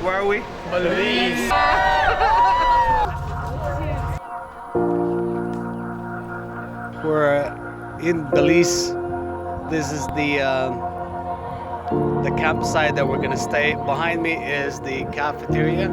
Where are we? Belize. We're in Belize. This is the campsite that we're gonna stay. Behind me is the cafeteria.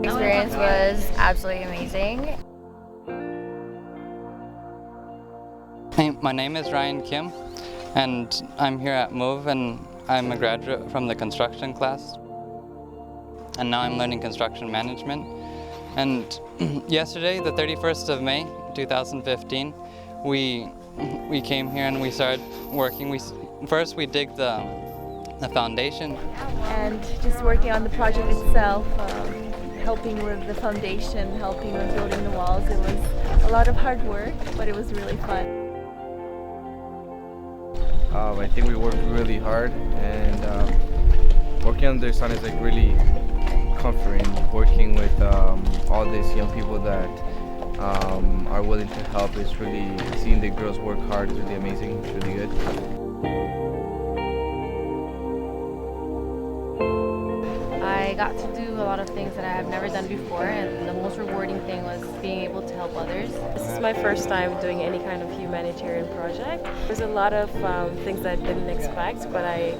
Experience was absolutely amazing. Hey, my name is Ryan Kim, and I'm here at MOVE, and I'm a graduate from the construction class. And now I'm learning construction management. And yesterday, the 31st of May, 2015, we came here and we started working. First we dig the foundation. And just working on the project itself, helping with the foundation, helping with building the walls. It was a lot of hard work, but it was really fun. I think we worked really hard, and working under the sun is like really comforting. Working with all these young people that are willing to help is really, seeing the girls work hard is really amazing. It's really good. I got to do a lot of things that I have never done before, and the most rewarding thing was being able to help others. This is my first time doing any kind of humanitarian project. There's a lot of things that I didn't expect, but I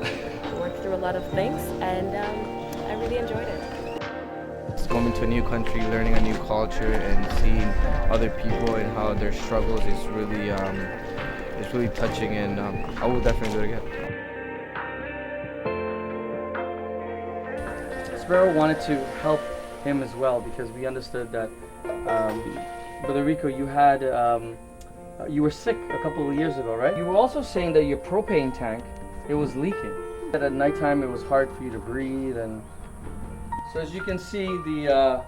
worked through a lot of things, and I really enjoyed it. Just going to a new country, learning a new culture, and seeing other people and how their struggles is really touching, and I will definitely do it again. Sperro wanted to help him as well because we understood that, Brother Rico, you were sick a couple of years ago, right? You were also saying that your propane tank, it was leaking. That at nighttime it was hard for you to breathe, and so as you can see, the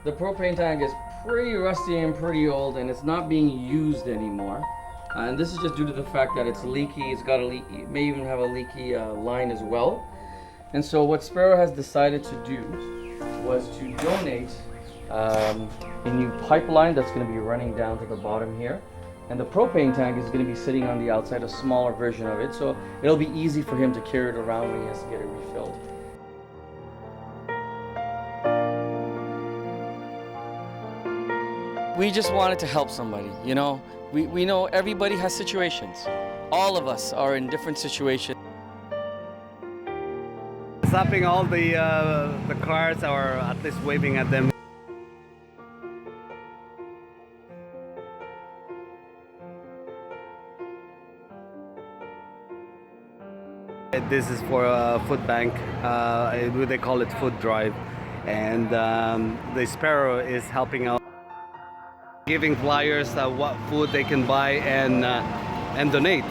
propane tank is pretty rusty and pretty old, and it's not being used anymore. And this is just due to the fact that it's leaky. It's got a leak. It may even have a leaky line as well. And so what Sperro has decided to do was to donate a new pipeline that's going to be running down to the bottom here. And the propane tank is going to be sitting on the outside, a smaller version of it. So it'll be easy for him to carry it around when he has to get it refilled. We just wanted to help somebody, you know. We know everybody has situations. All of us are in different situations. Stopping all the cars, or at least waving at them. This is for a food bank. They call it food drive, and the Sperro is helping out, giving flyers what food they can buy and donate.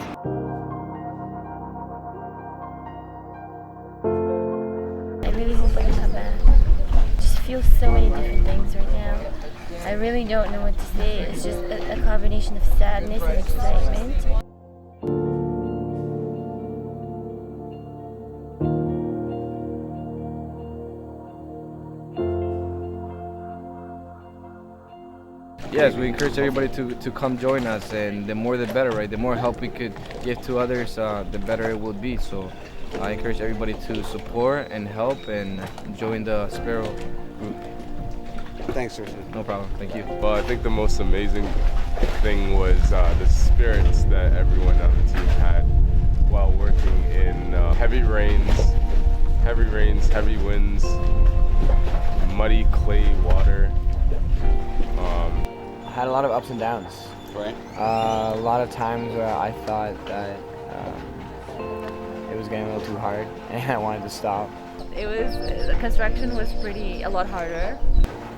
I really hope I can come back. Just feel so many different things right now. I really don't know what to say. It's just a combination of sadness and excitement. Yes, we encourage everybody to come join us, and the more the better, right? The more help we could give to others, the better it will be. So I encourage everybody to support and help and join the Sperro group. Thanks, sir. No problem. Thank you. Well, I think the most amazing thing was the spirits that everyone on the team had while working in heavy rains, heavy winds, muddy clay water. I had a lot of ups and downs. Right. A lot of times where I thought that it was getting a little too hard and I wanted to stop. The construction was a lot harder.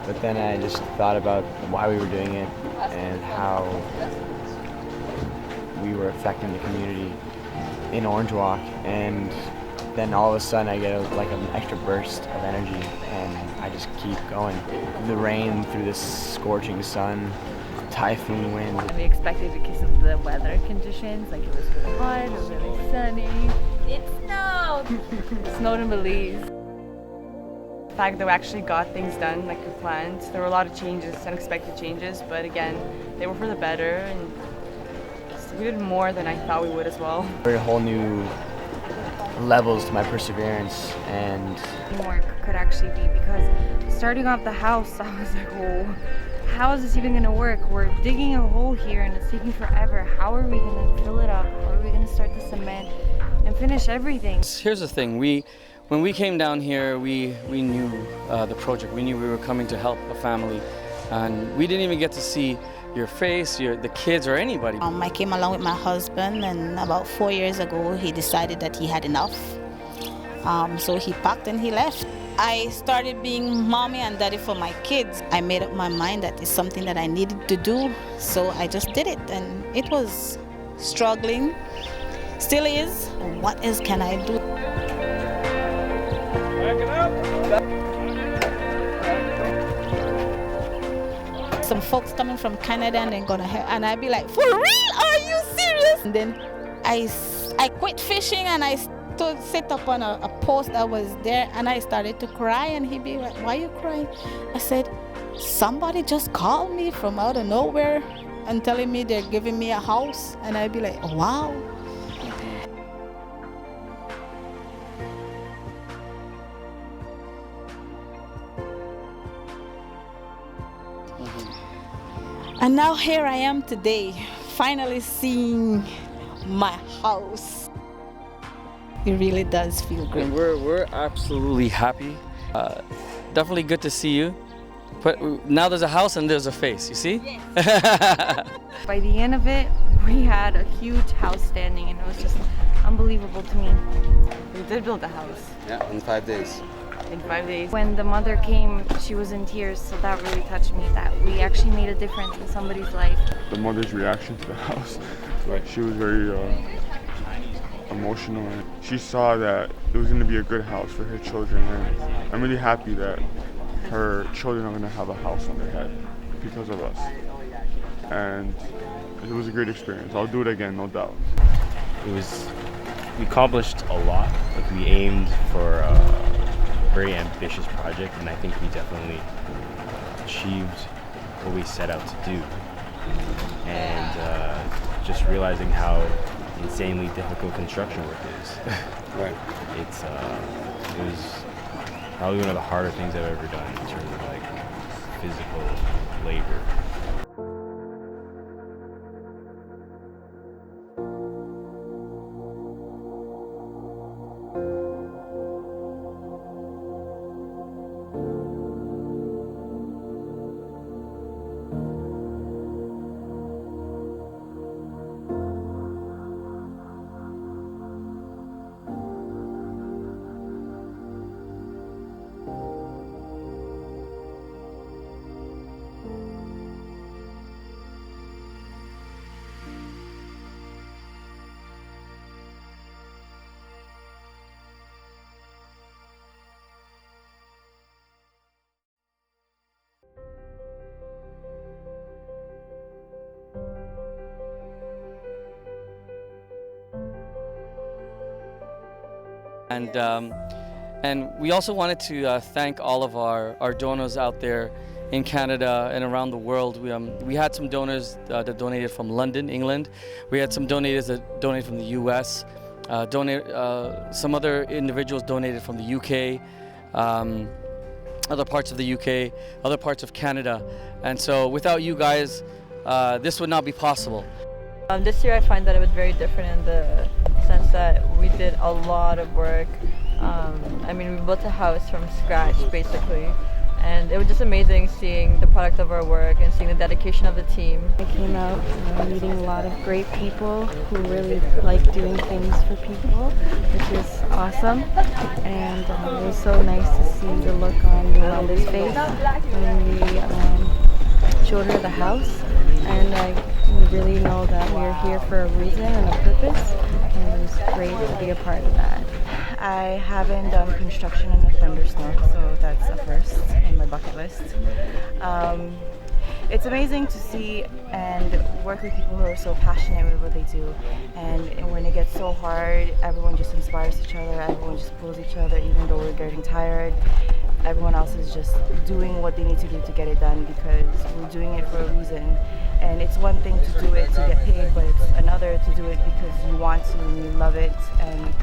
But then I just thought about why we were doing it and how we were affecting the community in Orange Walk, and then all of a sudden I get like an extra burst of energy and I just keep going. The rain through this scorching sun, typhoon wind. We expected because of the weather conditions, like it was really hot, it was really sunny. It snowed! It snowed in Belize. The fact that we actually got things done like we planned. There were a lot of changes, unexpected changes, but again, they were for the better, and we did more than I thought we would as well. There are whole new levels to my perseverance, and Teamwork could actually be, because starting off the house, I was like, oh, how is this even going to work? We're digging a hole here and it's taking forever. How are we going to fill it up? How are we going to start the cement and finish everything? Here's the thing, when we came down here, we knew the project. We knew we were coming to help a family, and we didn't even get to see your face, the kids, or anybody. I came along with my husband, and about 4 years ago he decided that he had enough. So he packed and he left. I started being mommy and daddy for my kids. I made up my mind that it's something that I needed to do, so I just did it, and it was struggling, still is. What else can I do? Some folks coming from Canada and they're gonna help, and I'd be like, for real? Are you serious? And then I quit fishing and I sit up on a post that was there, and I started to cry, and he'd be like, why are you crying? I said, somebody just called me from out of nowhere and telling me they're giving me a house, and I'd be like, oh, wow. And now here I am today, finally seeing my house. It really does feel great. And we're absolutely happy. Definitely good to see you. But now there's a house and there's a face, you see? Yes. By the end of it, we had a huge house standing, and it was just unbelievable to me. We did build a house. Yeah, in 5 days. In 5 days. When the mother came, she was in tears, so that really touched me, that we actually made a difference in somebody's life. The mother's reaction to the house, she was very emotional, and she saw that it was going to be a good house for her children, and I'm really happy that her children are going to have a house on their head because of us. And it was a great experience. I'll do it again, no doubt. We accomplished a lot. Like, we aimed for a very ambitious project, and I think we definitely achieved what we set out to do. And just realizing how insanely difficult construction work is. Right. It was probably one of the harder things I've ever done in terms of like physical labor. And we also wanted to thank all of our donors out there in Canada and around the world. We had some donors that donated from London, England. We had some donors that donated from the US. Some other individuals donated from the UK, other parts of the UK, other parts of Canada. And so without you guys, this would not be possible. This year I find that it was very different in the sense that we did a lot of work. I mean, we built a house from scratch basically, and it was just amazing seeing the product of our work and seeing the dedication of the team. I came out meeting a lot of great people who really like doing things for people, which is awesome. And it was so nice to see the look on Yolanda's face when we showed her the house. And we really know that we're here for a reason and a purpose, and it was great to be a part of that. I haven't done construction in a thunderstorm, so that's a first on my bucket list. It's amazing to see and work with people who are so passionate with what they do, and when it gets so hard, everyone just inspires each other, everyone just pulls each other even though we're getting tired. everyone else is just doing what they need to do to get it done because we're doing it for a reason. And it's one thing to do it to get paid, but it's another to do it because you want to and you love it. And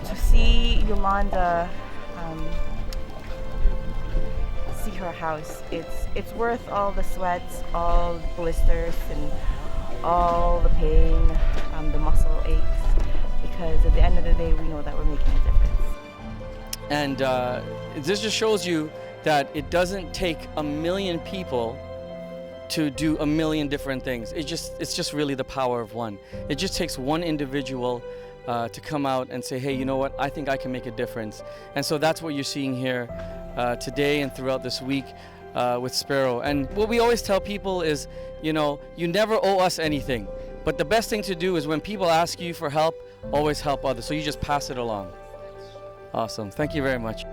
to see Yolanda see her house, it's worth all the sweats, all the blisters, and all the pain, the muscle aches, because at the end of the day we know that we're making a difference. And this just shows you that it doesn't take a million people to do a million different things. It's just really the power of one. It just takes one individual to come out and say, hey, you know what, I think I can make a difference. And so that's what you're seeing here today and throughout this week with Sperro. And what we always tell people is, you know, you never owe us anything, but the best thing to do is when people ask you for help, always help others. So you just pass it along. Awesome. Thank you very much.